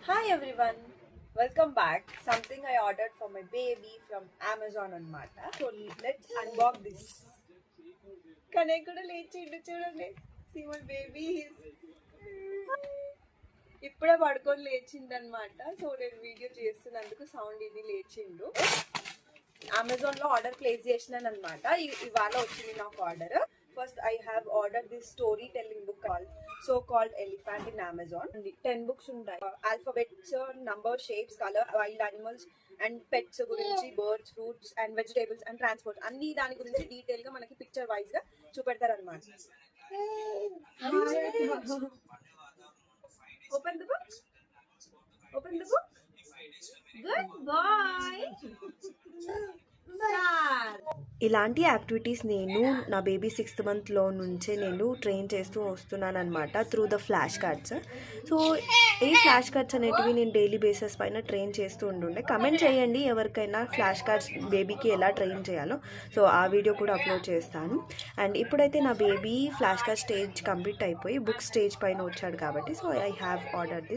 Hi everyone, welcome back. Something I ordered for my baby from Amazon on Mata. So let's unbox this. చూడండి. See my baby ఇప్పుడే పడుకొని లేచిండనమాట. So నేను video చేస్తున్నందుకు sound ఇది లేచిండు. Amazon లో order place చేసినాను అనమాట. ఇవాళ వచ్చింది నాకు order. First, I have ordered this storytelling book called Elephant in Amazon. 10 books ఉంటాయి. Alphabets, numbers, shapes, color, wild animals and pets గురించి, birds, fruits and vegetables and transport అన్ని దాని గురించి డీటెయిల్ గా మనకి పిక్చర్ వైజ్ గా చూపెడతారు అనమాట. Open the book. Open the book. Good boy. ఇలాంటి యాక్టివిటీస్ నేను నా బేబీ 6th మంత్లో నుంచే నేను ట్రైన్ చేస్తూ వస్తున్నాను అనమాట through the flash cards. So ఈ ఫ్లాష్ కార్డ్స్ అనేటివి నేను డైలీ బేసిస్ పైన ట్రైన్ చేస్తూ ఉంటుండే. కమెంట్ చేయండి ఎవరికైనా ఫ్లాష్ కార్డ్స్ బేబీకి ఎలా ట్రైన్ చేయాలో. సో ఆ వీడియో కూడా అప్లోడ్ చేస్తాను. అండ్ ఇప్పుడైతే నా baby flash card stage complete అయిపోయి బుక్ స్టేజ్ పైన వచ్చాడు కాబట్టి so I have order this.